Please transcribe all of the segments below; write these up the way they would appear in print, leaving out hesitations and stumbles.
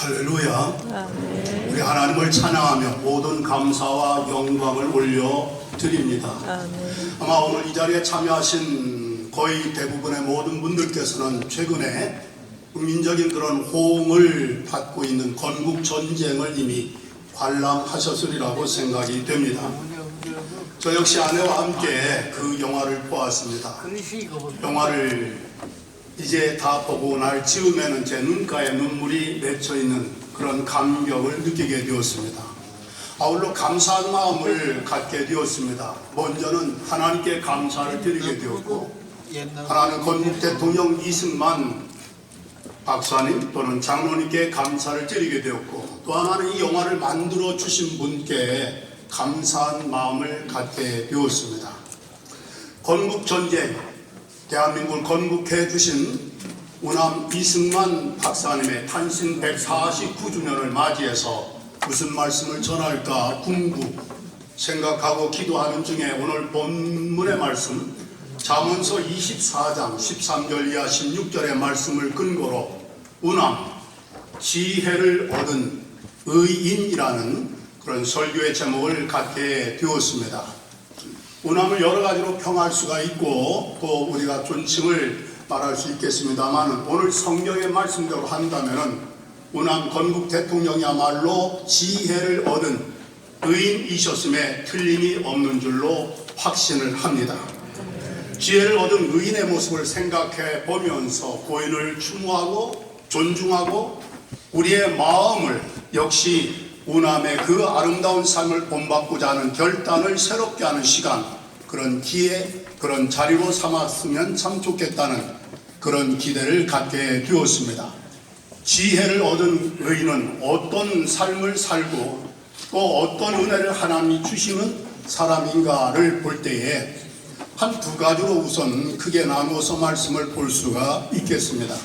할렐루야. 아멘. 우리 하나님을 찬양하며 모든 감사와 영광을 올려드립니다. 아멘. 아마 오늘 이 자리에 참여하신 거의 대부분의 모든 분들께서는 최근에 국민적인 그런 호응을 받고 있는 건국 전쟁을 이미 관람하셨으리라고 생각이 됩니다. 저 역시 아내와 함께 그 영화를 보았습니다. 영화를 이제 다 보고 날 즈음에는 제 눈가에 눈물이 맺혀 있는 그런 감격을 느끼게 되었습니다. 아울러 감사한 마음을 갖게 되었습니다. 먼저는 하나님께 감사를 드리게 되었고, 하나는 건국 대통령 이승만 박사님 또는 장로님께 감사를 드리게 되었고, 또 하나는 이 영화를 만들어 주신 분께 감사한 마음을 갖게 되었습니다. 건국 전쟁, 대한민국을 건국해 주신 우남 이승만 박사님의 탄신 149주년을 맞이해서 무슨 말씀을 전할까 생각하고 기도하는 중에 오늘 본문의 말씀 잠언서 24장 13절 이하 16절의 말씀을 근거로 우남 지혜를 얻은 의인이라는 그런 설교의 제목을 갖게 되었습니다. 우남을 여러 가지로 평할 수가 있고 또 우리가 존칭을 말할 수 있겠습니다만, 오늘 성경의 말씀대로 한다면은 우남 건국 대통령이야말로 지혜를 얻은 의인이셨음에 틀림이 없는 줄로 확신을 합니다. 지혜를 얻은 의인의 모습을 생각해 보면서 고인을 추모하고 존중하고 우리의 마음을 역시 우남의 그 아름다운 삶을 본받고자 하는 결단을 새롭게 하는 시간, 그런 기회, 그런 자리로 삼았으면 참 좋겠다는 그런 기대를 갖게 되었습니다. 지혜를 얻은 의인은 어떤 삶을 살고 또 어떤 은혜를 하나님이 주시는 사람인가를 볼 때에 한 두 가지로 우선 크게 나누어서 말씀을 볼 수가 있겠습니다.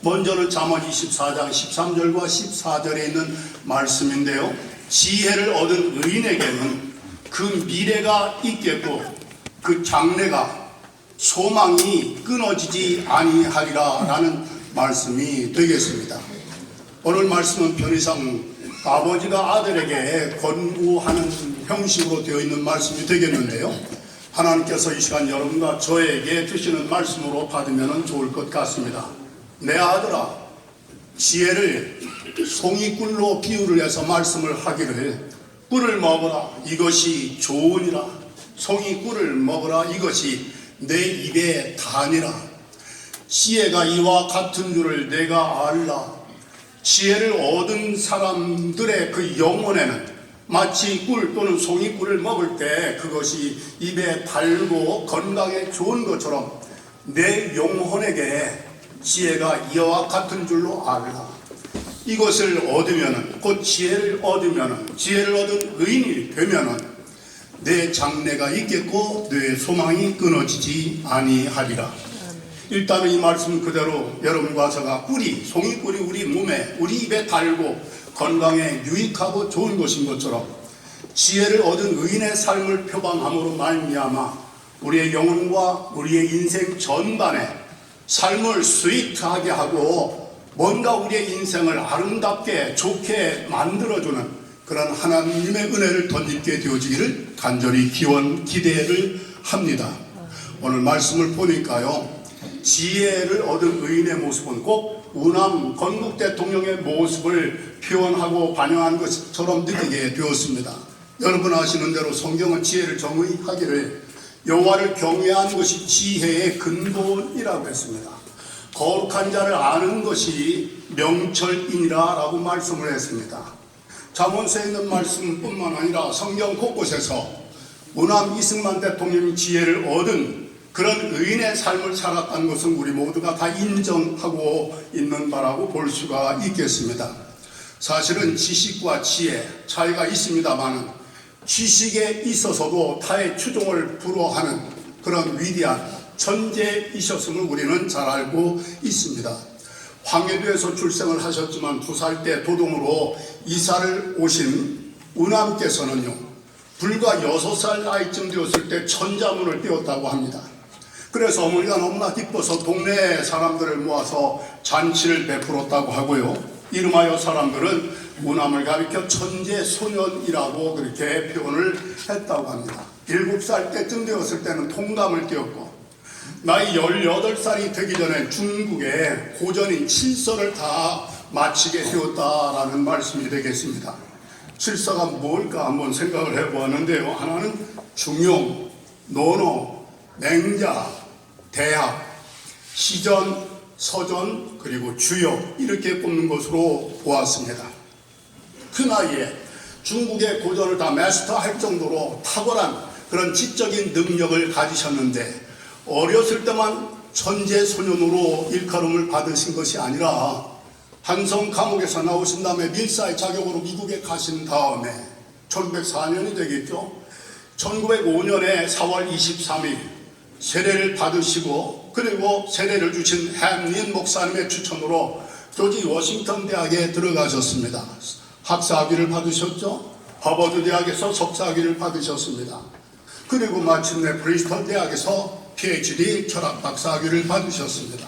먼저는 잠언 24장 13절과 14절에 있는 말씀인데요, 지혜를 얻은 의인에게는 그 미래가 있겠고 그 장래가 소망이 끊어지지 아니하리라 라는 말씀이 되겠습니다. 오늘 말씀은 편의상 아버지가 아들에게 권고하는 형식으로 되어 있는 말씀이 되겠는데요, 하나님께서 이 시간 여러분과 저에게 주시는 말씀으로 받으면 좋을 것 같습니다. 내 아들아, 지혜를 송이꿀로 비유를 해서 말씀을 하기를, 꿀을 먹어라 이것이 좋으니라, 송이꿀을 먹어라 이것이 내 입에 다니라. 지혜가 이와 같은 줄을 내가 알라. 지혜를 얻은 사람들의 그 영혼에는 마치 꿀 또는 송이꿀을 먹을 때 그것이 입에 달고 건강에 좋은 것처럼 내 영혼에게 지혜가 이와 같은 줄로 알라. 이것을 얻으면, 곧 지혜를 얻으면, 지혜를 얻은 의인이 되면 내 장래가 있겠고 내 소망이 끊어지지 아니하리라. 일단은 이 말씀 그대로 여러분과 제가 꿀이, 송이꿀이 우리 몸에, 우리 입에 달고 건강에 유익하고 좋은 것인 것처럼 지혜를 얻은 의인의 삶을 표방함으로 말미암아 우리의 영혼과 우리의 인생 전반에 삶을 스위트하게 하고 뭔가 우리의 인생을 아름답게 좋게 만들어주는 그런 하나님의 은혜를 덧입게 되어지기를 간절히 기대를 합니다. 오늘 말씀을 보니까요, 지혜를 얻은 의인의 모습은 꼭 우남 건국 대통령의 모습을 표현하고 반영한 것처럼 느끼게 되었습니다. 여러분 아시는 대로 성경은 지혜를 정의하기를 여호와를 경외하는 것이 지혜의 근본이라고 했습니다. 거룩한 자를 아는 것이 명철이니라 라고 말씀을 했습니다. 잠언서에 있는 말씀뿐만 아니라 성경 곳곳에서 우남 이승만 대통령이 지혜를 얻은 그런 의인의 삶을 살았다는 것은 우리 모두가 다 인정하고 있는 바라고 볼 수가 있겠습니다. 사실은 지식과 지혜 차이가 있습니다만 지식에 있어서도 타의 추종을 불허하는 그런 위대한 천재이셨음을 우리는 잘 알고 있습니다. 황해도에서 출생을 하셨지만 2살 때 도동으로 이사를 오신 우남께서는요, 불과 6살 나이쯤 되었을 때 천자문을 띄웠다고 합니다. 그래서 어머니가 너무나 기뻐서 동네 사람들을 모아서 잔치를 베풀었다고 하고요, 이름하여 사람들은 우남을 가리켜 천재소년이라고 그렇게 표현을 했다고 합니다. 7살 때쯤 되었을 때는 통감을 띄었고 나이 18살이 되기 전에 중국의 고전인 칠서를 다 마치게 되었다라는 말씀이 되겠습니다. 칠서가 뭘까 한번 생각을 해보았는데요. 하나는 중용, 논어, 맹자, 대학, 시전, 서전, 그리고 주역 이렇게 꼽는 것으로 보았습니다. 그 나이에 중국의 고전을 다 마스터할 정도로 탁월한 그런 지적인 능력을 가지셨는데 어렸을 때만 천재소년으로 일컬음을 받으신 것이 아니라 한성 감옥에서 나오신 다음에 밀사의 자격으로 미국에 가신 다음에 1904년이 되겠죠. 1905년에 4월 23일 세례를 받으시고 그리고 세례를 주신 햄린 목사님의 추천으로 조지 워싱턴 대학에 들어가셨습니다. 학사학위를 받으셨죠. 하버드 대학에서 석사학위를 받으셨습니다. 그리고 마침내 브리스톨 대학에서 PhD 철학 박사학위를 받으셨습니다.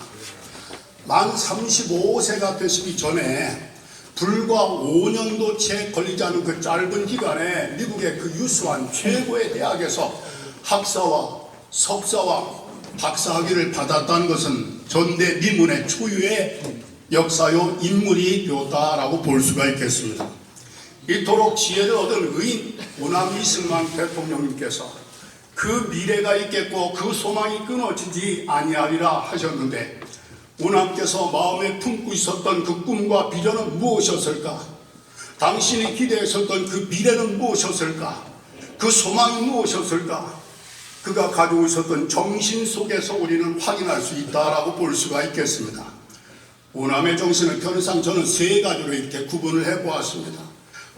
만 35세가 되시기 전에 불과 5년도 채 걸리지 않은 그 짧은 기간에 미국의 그 유수한 최고의 대학에서 학사와 석사와 박사학위를 받았다는 것은 전대미문의 초유의 역사요 인물이 되었다라고 볼 수가 있겠습니다. 이토록 지혜를 얻은 의인 우남 이승만 대통령님께서 그 미래가 있겠고 그 소망이 끊어지지 아니하리라 하셨는데 우남께서 마음에 품고 있었던 그 꿈과 비전은 무엇이었을까? 당신이 기대했었던 그 미래는 무엇이었을까? 그 소망이 무엇이었을까? 그가 가지고 있었던 정신 속에서 우리는 확인할 수 있다라고 볼 수가 있겠습니다. 우남의 정신은 편의상 저는 세 가지로 이렇게 구분을 해보았습니다.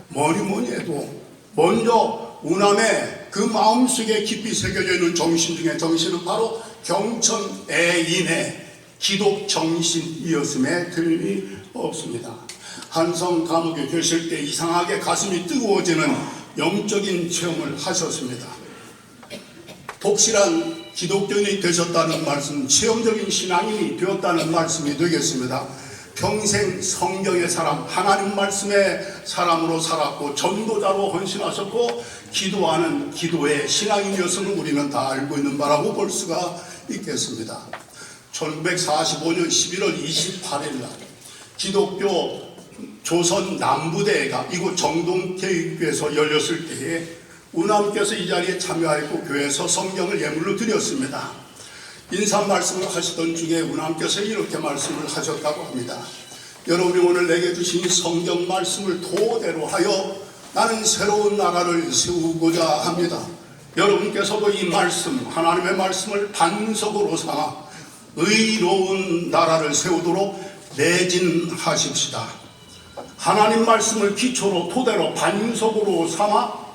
뭐니 해도 먼저 우남의 그 마음속에 깊이 새겨져 있는 정신 중에 정신은 바로 경천애인의 기독 정신이었음에 틀림이 없습니다. 한성 감옥에 계실 때 이상하게 가슴이 뜨거워지는 영적인 체험을 하셨습니다. 독실한 기독교인이 되셨다는 말씀, 체험적인 신앙인이 되었다는 말씀이 되겠습니다. 평생 성경의 사람, 하나님 말씀의 사람으로 살았고 전도자로 헌신하셨고 기도하는 기도의 신앙인이었음을 우리는 다 알고 있는 바라고 볼 수가 있겠습니다. 1945년 11월 28일 날 기독교 조선 남부대회가 이곳 정동체육교에서 열렸을 때에 우남께서 이 자리에 참여하였고 교회에서 성경을 예물로 드렸습니다. 인사 말씀을 하시던 중에 우남께서 이렇게 말씀을 하셨다고 합니다. 여러분이 오늘 내게 주신 성경 말씀을 토대로 하여 나는 새로운 나라를 세우고자 합니다. 여러분께서도 이 말씀, 하나님의 말씀을 반석으로 삼아 의로운 나라를 세우도록 매진하십시다. 하나님 말씀을 기초로 토대로 반석으로 삼아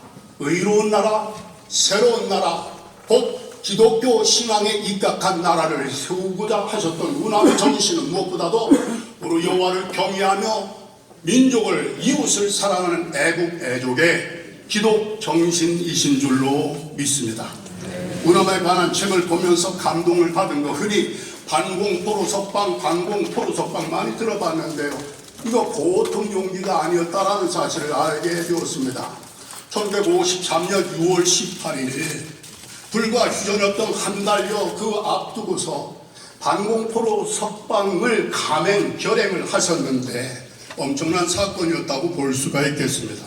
의로운 나라, 새로운 나라, 곧 기독교 신앙에 입각한 나라를 세우고자 하셨던 우남의 정신은 무엇보다도 우리 여호와를 경외하며 민족을 이웃을 사랑하는 애국 애족의 기독 정신이신 줄로 믿습니다. 우남에 관한 책을 보면서 감동을 받은 거 흔히 반공포로 석방, 반공포로 석방 많이 들어봤는데요. 이거 보통 용기가 아니었다라는 사실을 알게 되었습니다. 1953년 6월 18일 불과 휴전이었던 한 달여 그 앞두고서 반공포로 석방을 결행을 하셨는데 엄청난 사건이었다고 볼 수가 있겠습니다.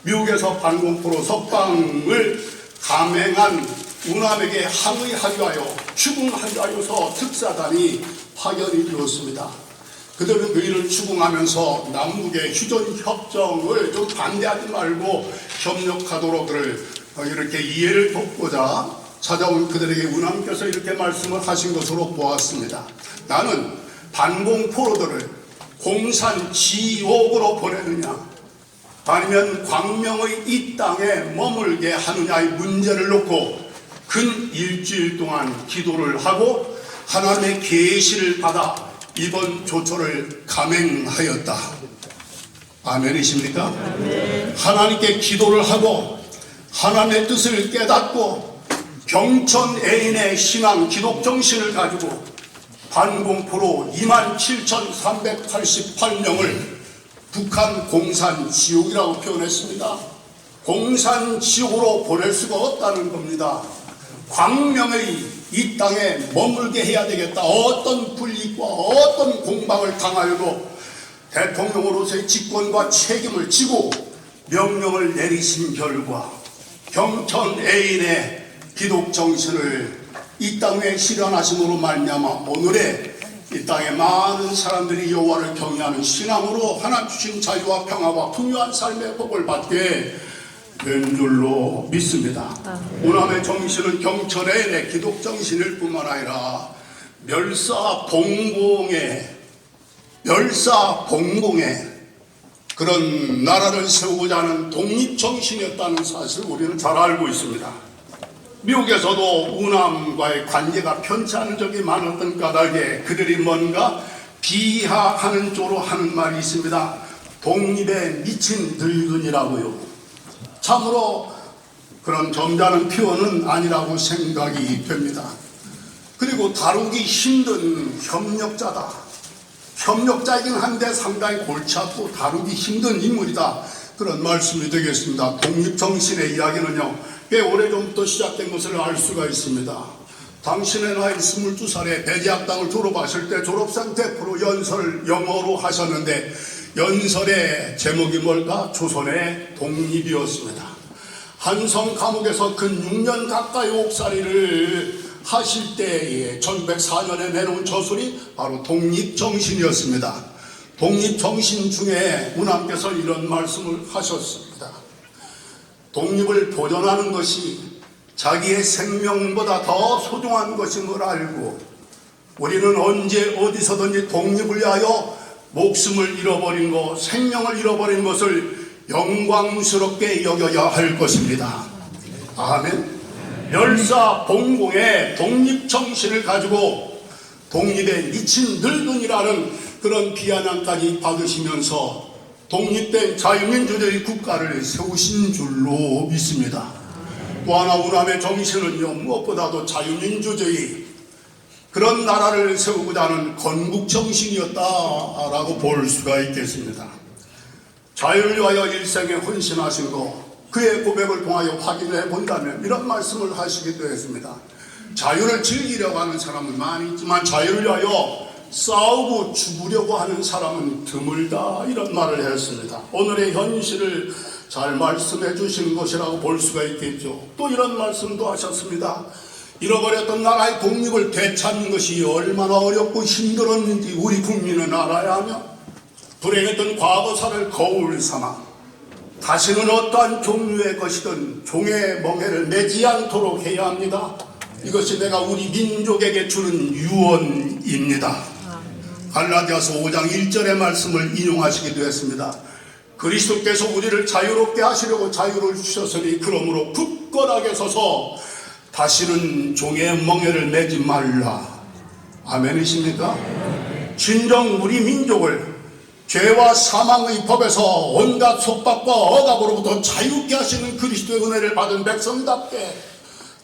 미국에서 반공포로 석방을 감행한 우남에게 항의하려 하여 추궁하려 하여서 특사단이 파견이 되었습니다. 그들은 그이를 추궁하면서 남북의 휴전 협정을 좀 반대하지 말고 협력하도록 그를 이렇게 이해를 돕고자 찾아온 그들에게 우남께서 이렇게 말씀을 하신 것으로 보았습니다. 나는 반공포로들을 공산 지옥으로 보내느냐 아니면 광명의 이 땅에 머물게 하느냐의 문제를 놓고 근 일주일 동안 기도를 하고 하나님의 계시를 받아 이번 조처를 감행하였다. 아멘이십니까? 아멘. 하나님께 기도를 하고 하나님의 뜻을 깨닫고 경천애인의 신앙 기독 정신을 가지고 반공포로 27,388명을 북한 공산지옥이라고 표현했습니다. 공산지옥으로 보낼 수가 없다는 겁니다. 광명의 이 땅에 머물게 해야 되겠다. 어떤 불이익과 어떤 공방을 당하여도 대통령으로서의 직권과 책임을 지고 명령을 내리신 결과 경천 애인의 기독 정신을 이 땅에 실현하심으로 말미암아 오늘의 이 땅에 많은 사람들이 여호와를 경외하는 신앙으로 하나님 주신 자유와 평화와 풍요한 삶의 복을 받게 된 줄로 믿습니다. 우남의 정신은 경천의 기독 정신일 뿐만 아니라 멸사봉공의 그런 나라를 세우고자 하는 독립정신이었다는 사실을 우리는 잘 알고 있습니다. 미국에서도 우남과의 관계가 편치 않은 적이 많았던 까닭에 그들이 뭔가 비하하는 쪽으로 하는 말이 있습니다. 독립에 미친 늙은이라고요. 참으로 그런 점잖은 표현은 아니라고 생각이 됩니다. 그리고 다루기 힘든 협력자다. 협력자이긴 한데 상당히 골치 아프고 다루기 힘든 인물이다. 그런 말씀이 되겠습니다. 독립정신의 이야기는요, 꽤 오래전부터 시작된 것을 알 수가 있습니다. 당신의 나이 22살에 백의학당을 졸업하실 때 졸업생 100% 연설 영어로 하셨는데 연설의 제목이 뭘까? 조선의 독립이었습니다. 한성 감옥에서 근 6년 가까이 옥살이를 하실 때에 1904년에 내놓은 저술이 바로 독립정신이었습니다. 독립정신 중에 우남께서 이런 말씀을 하셨습니다. 독립을 보존하는 것이 자기의 생명보다 더 소중한 것임을 알고 우리는 언제 어디서든지 독립을 위하여 목숨을 잃어버린 것, 생명을 잃어버린 것을 영광스럽게 여겨야 할 것입니다. 아멘. 멸사봉공의 독립정신을 가지고 독립에 미친 늙은이라는 그런 비아냥까지 받으시면서 독립된 자유민주주의 국가를 세우신 줄로 믿습니다. 또 하나 우남의 정신은요, 무엇보다도 자유민주주의 그런 나라를 세우고자 하는 건국정신이었다라고 볼 수가 있겠습니다. 자유를 위하여 일생에 헌신하신 것, 그의 고백을 통하여 확인해 본다면 이런 말씀을 하시기도 했습니다. 자유를 즐기려고 하는 사람은 많이 있지만 자유를 위하여 싸우고 죽으려고 하는 사람은 드물다, 이런 말을 했습니다. 오늘의 현실을 잘 말씀해 주신 것이라고 볼 수가 있겠죠. 또 이런 말씀도 하셨습니다. 잃어버렸던 나라의 독립을 되찾는 것이 얼마나 어렵고 힘들었는지 우리 국민은 알아야 하며 불행했던 과거사를 거울 삼아 다시는 어떠한 종류의 것이든 종의 멍에를 매지 않도록 해야 합니다. 이것이 내가 우리 민족에게 주는 유언입니다. 갈라디아서 5장 1절의 말씀을 인용하시기도 했습니다. 그리스도께서 우리를 자유롭게 하시려고 자유를 주셨으니 그러므로 굳건하게 서서 다시는 종의 멍에를 매지 말라. 아멘이십니까? 진정 우리 민족을 죄와 사망의 법에서 온갖 속박과 억압으로부터 자유케 하시는 그리스도의 은혜를 받은 백성답게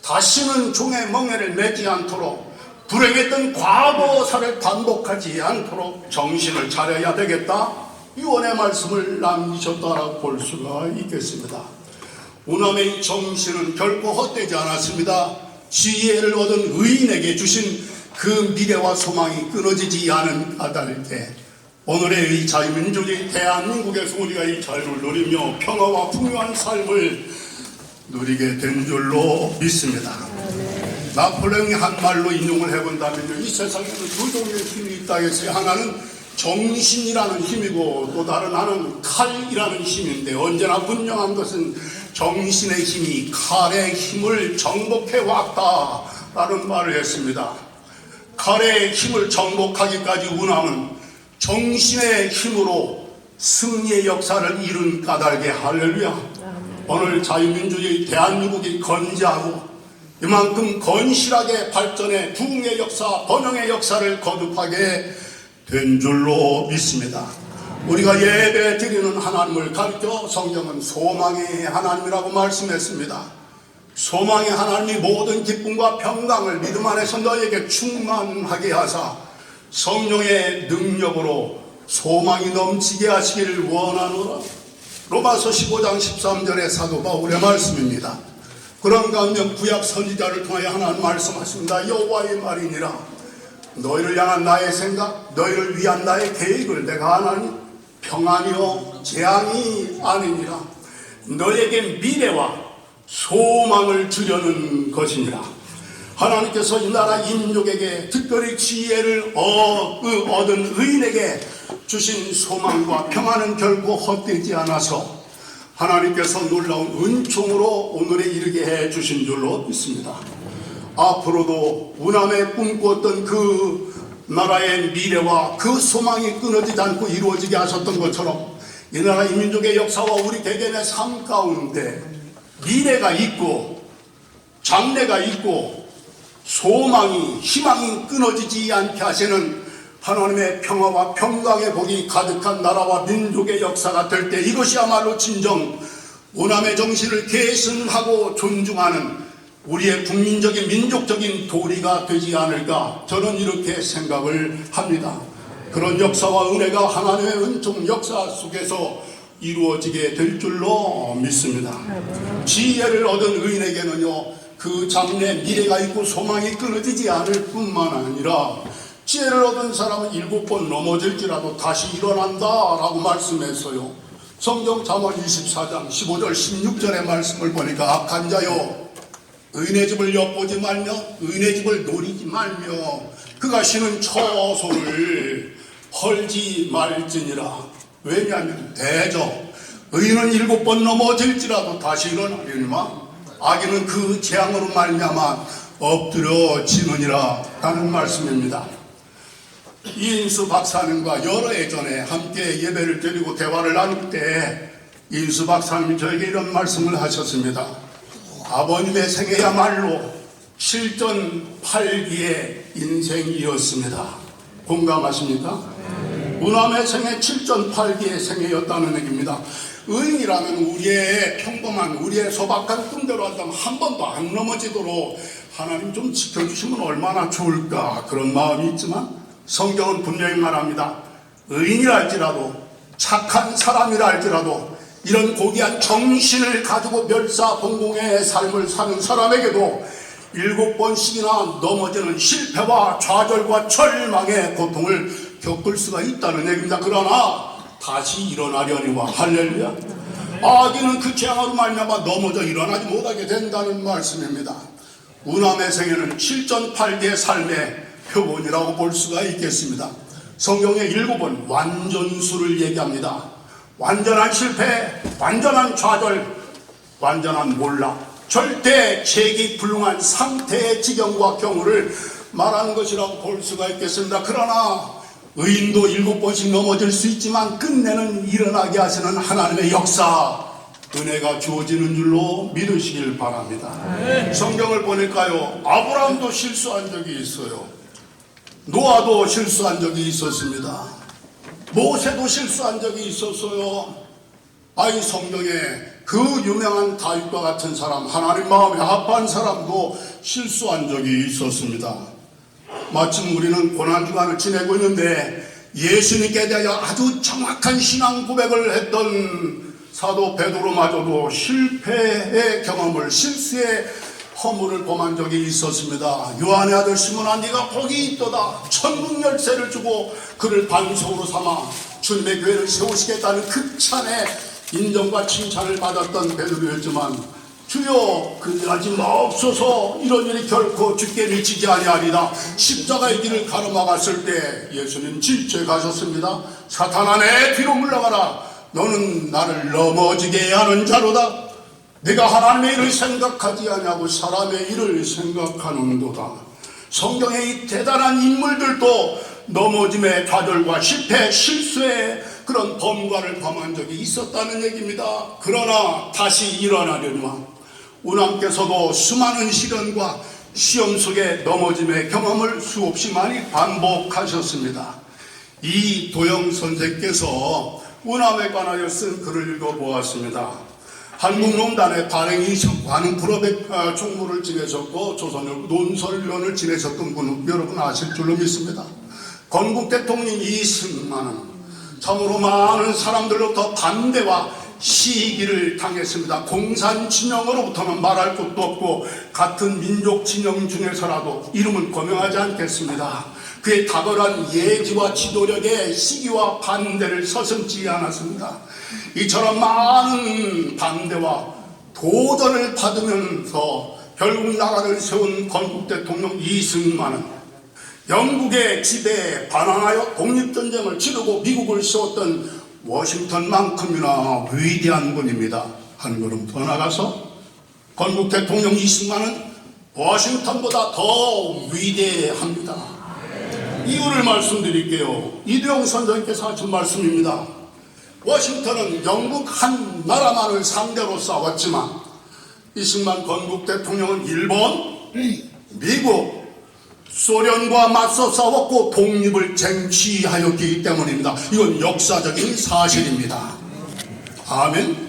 다시는 종의 멍에를 매지 않도록 불행했던 과거사를 반복하지 않도록 정신을 차려야 되겠다, 유언의 말씀을 남기셨다라고 볼 수가 있겠습니다. 우남의 정신은 결코 헛되지 않았습니다. 지혜를 얻은 의인에게 주신 그 미래와 소망이 끊어지지 않은 까닭에 오늘의 이 자유민주주의 대한민국에서 우리가 이 자유를 누리며 평화와 풍요한 삶을 누리게 된 줄로 믿습니다. 나폴레옹이 한 말로 인용을 해본다면 이 세상에는 두 종류의 힘이 있다 해서 하나는 정신이라는 힘이고 또 다른 하나는 칼이라는 힘인데 언제나 분명한 것은 정신의 힘이 칼의 힘을 정복해 왔다라는 말을 했습니다. 칼의 힘을 정복하기까지 우남은 정신의 힘으로 승리의 역사를 이룬 까닭에 할렐루야. 오늘 자유민주주의 대한민국이 건재하고 이만큼 건실하게 발전해 부흥의 역사, 번영의 역사를 거듭하게 된 줄로 믿습니다. 우리가 예배 드리는 하나님을 가르쳐 성경은 소망의 하나님이라고 말씀했습니다. 소망의 하나님이 모든 기쁨과 평강을 믿음 안에서 너에게 충만하게 하사 성령의 능력으로 소망이 넘치게 하시기를 원하노라. 로마서 15장 13절의 사도 바울의 말씀입니다. 그런 가운데 구약 선지자를 통하여 하나님 말씀하십니다. 여호와의 말이니라. 너희를 향한 나의 생각, 너희를 위한 나의 계획을 내가 아나니 평안이요 재앙이 아니니라. 너에게 미래와 소망을 주려는 것이니라. 하나님께서 이 나라 인족에게 특별히 지혜를 얻은 의인에게 주신 소망과 평안은 결코 헛되지 않아서 하나님께서 놀라운 은총으로 오늘에 이르게 해 주신 줄로 믿습니다. 앞으로도 우남에 꿈꿨던 그 나라의 미래와 그 소망이 끊어지지 않고 이루어지게 하셨던 것처럼 이 나라 이민족의 역사와 우리 개개인의 삶 가운데 미래가 있고 장래가 있고 소망이 희망이 끊어지지 않게 하시는 하나님의 평화와 평강의 복이 가득한 나라와 민족의 역사가 될 때 이것이야말로 진정 우남의 정신을 계승하고 존중하는 우리의 국민적인 민족적인 도리가 되지 않을까 저는 이렇게 생각을 합니다. 그런 역사와 은혜가 하나님의 은총 역사 속에서 이루어지게 될 줄로 믿습니다. 지혜를 얻은 의인에게는요 그 장래 미래가 있고 소망이 끊어지지 않을 뿐만 아니라 지혜를 얻은 사람은 7번 넘어질지라도 다시 일어난다 라고 말씀했어요. 성경 잠언 24장 15절 16절의 말씀을 보니까 악한 자여 의인의 집을 엿보지 말며 의인의 집을 노리지 말며 그가 쉬는 처소를 헐지 말지니라. 왜냐하면 대저 의인은 7번 넘어질지라도 다시 일어나려니와 악인은 그 재앙으로 말미암아 엎드려지느니라 라는 말씀입니다. 이인수 박사님과 여러 해 전에 함께 예배를 드리고 대화를 나눌 때 이인수 박사님이 저에게 이런 말씀을 하셨습니다. 아버님의 생애야말로 실전팔기의 인생이었습니다. 공감하십니까? 우남의 생애 7전팔기의 생애였다는 얘기입니다. 의인이라면 우리의 평범한 우리의 소박한 꿈대로 한다면 한 번도 안 넘어지도록 하나님 좀 지켜주시면 얼마나 좋을까 그런 마음이 있지만 성경은 분명히 말합니다. 의인이라 할지라도 착한 사람이라 할지라도 이런 고귀한 정신을 가지고 멸사동공의 삶을 사는 사람에게도 7번씩이나 넘어지는 실패와 좌절과 절망의 고통을 겪을 수가 있다는 얘기입니다. 그러나 다시 일어나려니와 할렐루야. 악인은 그 재앙으로 말미암아 넘어져 일어나지 못하게 된다는 말씀입니다. 우남의 생애는 7전팔기의 삶의 표본이라고 볼 수가 있겠습니다. 성경에 7번 완전수를 얘기합니다. 완전한 실패, 완전한 좌절, 완전한 몰락, 절대 재기 불능한 상태의 지경과 경우를 말하는 것이라고 볼 수가 있겠습니다. 그러나 의인도 7번씩 넘어질 수 있지만 끝내는 일어나게 하시는 하나님의 역사, 은혜가 주어지는 줄로 믿으시길 바랍니다. 성경을 보니까요 아브라함도 실수한 적이 있어요. 노아도 실수한 적이 있었습니다. 모세도 실수한 적이 있었어요. 아이 성경에 그 유명한 다윗과 같은 사람, 하나님 마음에 합한 사람도 실수한 적이 있었습니다. 마침 우리는 고난주간을 지내고 있는데 예수님께 대하여 아주 정확한 신앙 고백을 했던 사도 베드로마저도 실패의 경험을, 실수의 허물을 범한 적이 있었습니다. 요한의 아들 시몬아 네가 복이 있도다. 천국 열쇠를 주고 그를 반석으로 삼아 주님의 교회를 세우시겠다는 극찬의 인정과 칭찬을 받았던 베드로였지만 주여 그러하지 마옵소서 이런 일이 결코 주께 미치지 아니하리라. 십자가의 길을 가로막았을 때 예수님 질책하셨습니다. 사탄아 내 뒤로 물러가라. 너는 나를 넘어지게 하는 자로다. 내가 하나님의 일을 생각하지 아니하고 사람의 일을 생각하는도다. 성경의 이 대단한 인물들도 넘어짐의 좌절과 실패, 실수의 그런 범과를 범한 적이 있었다는 얘기입니다. 그러나 다시 일어나려니와 우남께서도 수많은 시련과 시험 속에 넘어짐의 경험을 수없이 많이 반복하셨습니다. 이 도영 선생께서 우남에 관하여 쓴 글을 읽어보았습니다. 한국농단의 발행이셨고 하는 불업의 총무를 지내셨고 조선의 논설위원을 지내셨던 분 여러분 아실 줄로 믿습니다. 건국 대통령 이승만은 참으로 많은 사람들로부터 반대와 시기를 당했습니다. 공산 진영으로부터는 말할 것도 없고 같은 민족 진영 중에서라도 이름은 거명하지 않겠습니다. 그의 탁월한 예지와 지도력에 시기와 반대를 서슴지 않았습니다. 이처럼 많은 반대와 도전을 받으면서 결국 나라를 세운 건국 대통령 이승만은 영국의 지배에 반항하여 독립전쟁을 치르고 미국을 세웠던 워싱턴만큼이나 위대한 분입니다. 한 걸음 더 나가서 건국 대통령 이승만은 워싱턴보다 더 위대합니다. 이유를 말씀드릴게요. 이대용 선생님께서 하신 말씀입니다. 워싱턴은 영국 한 나라만을 상대로 싸웠지만 이승만 건국 대통령은 일본, 미국, 소련과 맞서 싸웠고 독립을 쟁취하였기 때문입니다. 이건 역사적인 사실입니다. 아멘.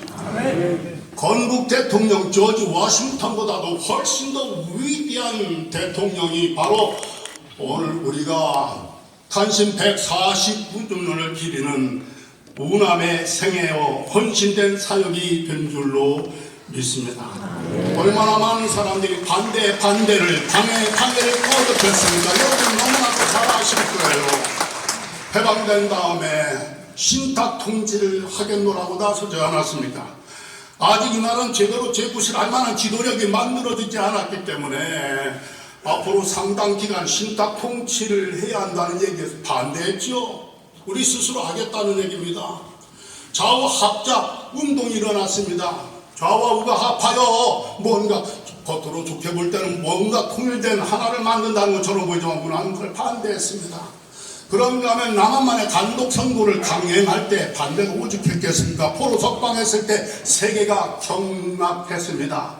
건국 대통령 조지 워싱턴보다도 훨씬 더 위대한 대통령이 바로 오늘 우리가 탄신 149주년을 기리는 우남의 생애여 헌신된 사역이 된 줄로 믿습니다. 얼마나 많은 사람들이 반대를 방해를 거듭했습니까? 여러분 너무나도 잘 아실 거예요. 해방된 다음에 신탁 통치를 하겠노라고 나서지 않았습니까? 아직 이날은 제대로 재구실할 만한 지도력이 만들어지지 않았기 때문에 앞으로 상당 기간 신탁 통치를 해야 한다는 얘기에서 반대했죠. 우리 스스로 하겠다는 얘기입니다. 좌우 합작 운동이 일어났습니다. 좌와 우가 합하여 뭔가 겉으로 좋게 볼 때는 뭔가 통일된 하나를 만든다는 것처럼 보이지만 우리는 그걸 반대했습니다. 그런가 하면 남한만의 단독 선거를 강행할 때 반대가 오죽했겠습니까? 포로 석방했을 때 세계가 경락했습니다.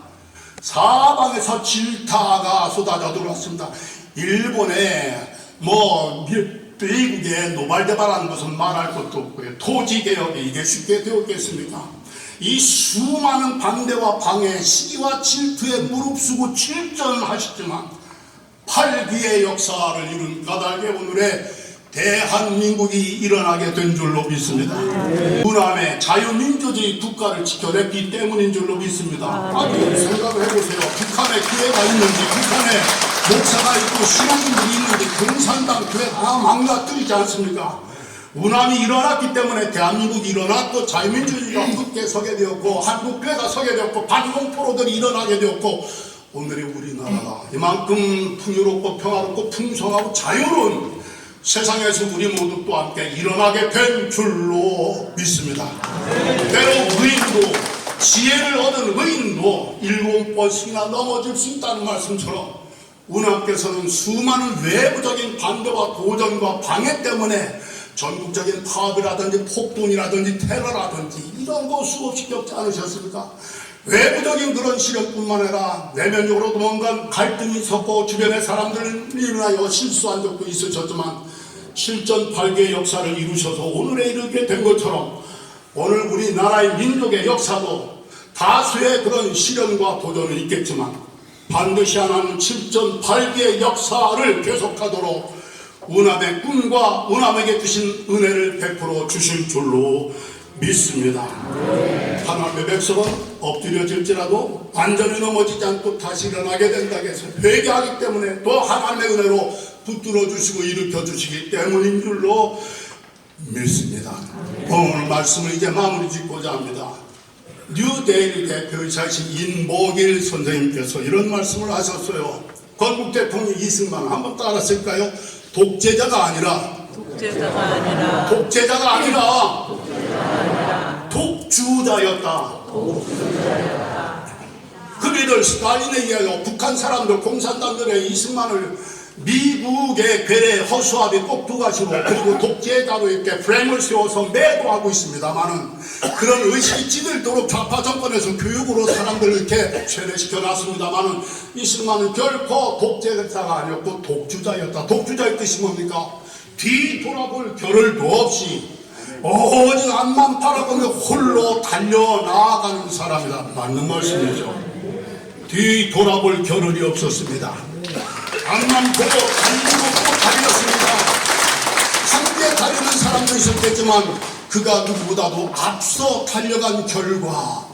사방에서 질타가 쏟아져 들어왔습니다. 일본에 미국의 노발대발하는 것은 말할 것도 없고요. 토지개혁이 이게 쉽게 되었겠습니까? 이 수많은 반대와 방해, 시기와 질투에 무릅쓰고 출전하셨지만 8기의 역사를 이룬 까닭에 오늘의 대한민국이 일어나게 된 줄로 믿습니다. 우남의 자유민주주의 국가를 지켜냈기 때문인 줄로 믿습니다. 아주 생각을 해보세요. 북한에 교회가 있는지, 북한에 목사가 있고 신앙인들이 있는지共産당 교회 다 망가뜨리지 않습니까? 우남이 일어났기 때문에 대한민국이 일어났고 자유민주주의가 굳게 서게 되었고 한국교회가 서게 되었고 반공포로들이 일어나게 되었고 오늘의 우리나라가 이만큼 풍요롭고 평화롭고 풍성하고 자유로운 세상에서 우리 모두 또 함께 일어나게 된 줄로 믿습니다. 때로 의인도 지혜를 얻은 의인도 7번씩이나 넘어질 수 있다는 말씀처럼 우남께서는 수많은 외부적인 반대와 도전과 방해 때문에 전국적인 파업이라든지 폭동이라든지 테러라든지 이런 거 수없이 겪지 않으셨습니까? 외부적인 그런 시련뿐만 아니라 내면적으로도 뭔가 갈등이 있었고 주변의 사람들을 인하여 실수한 적도 있으셨지만 실전팔계의 역사를 이루셔서 오늘에 이르게 된 것처럼 오늘 우리나라의 민족의 역사도 다수의 그런 시련과 도전은 있겠지만 반드시 하나는 실전팔계의 역사를 계속하도록 우남의 꿈과 우남에게 주신 은혜를 베풀어 주실 줄로 믿습니다. 하나님의 백성은 엎드려질지라도 완전히 넘어지지 않고 다시 일어나게 된다고 해서 회개하기 때문에 또 하나님의 은혜로 붙들어 주시고 일으켜 주시기 때문인 줄로 믿습니다. 오늘 말씀을 이제 마무리 짓고자 합니다. 뉴데일리 대표이사신 인복일 선생님께서 이런 말씀을 하셨어요. 건국 대통령 이승만 한번 따라했을까요? 독재자가 아니라 독주자였다. 그들을 스탈린에 의하여 북한 사람들 공산당들의 이승만을 미국의 괴뢰 허수아비 꼭두가시로 그리고 독재자로 이렇게 프레임을 세워서 매도하고 있습니다만은 그런 의식이 찌들도록 좌파 정권에서 교육으로 사람들을 이렇게 세뇌시켜 놨습니다만은 이승만은 결코 독재자가 아니었고 독주자였다. 독주자의 뜻이 뭡니까? 뒤돌아볼 겨를도 없이 오직 앞만 바라보며 홀로 달려나가는 사람이다. 맞는 말씀이죠. 뒤돌아볼 겨를이 없었습니다. 앞만 보고 달리고 달렸습니다. 함께 달리는 사람 사람도 있었겠지만 그가 누구보다도 앞서 달려간 결과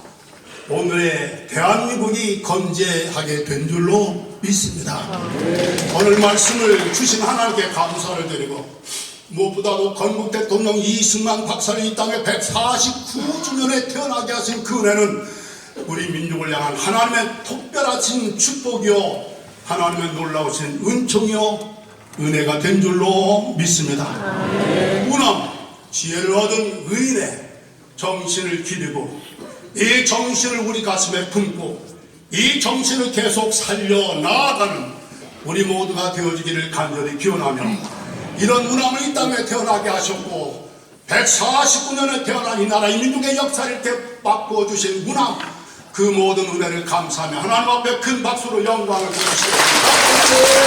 오늘의 대한민국이 건재하게 된 줄로 믿습니다. 오늘 말씀을 주신 하나님께 감사를 드리고 무엇보다도 건국 대통령 이승만 박사를 이 땅에 149주년에 태어나게 하신 그 은혜는 우리 민족을 향한 하나님의 특별하신 축복이요 하나님의 놀라우신 은총이요 은혜가 된 줄로 믿습니다. 문화 지혜를 얻은 의인의 정신을 기리고 이 정신을 우리 가슴에 품고 이 정신을 계속 살려 나아가는 우리 모두가 되어지기를 간절히 기원하며 이런 문화를 이 땅에 태어나게 하셨고 149년에 태어난 이 나라 이 민족의 역사를 이렇게 바꾸어 주신 문화 그 모든 은혜를 감사하며 하나님 앞에 큰 박수로 영광을 드리시옵니다.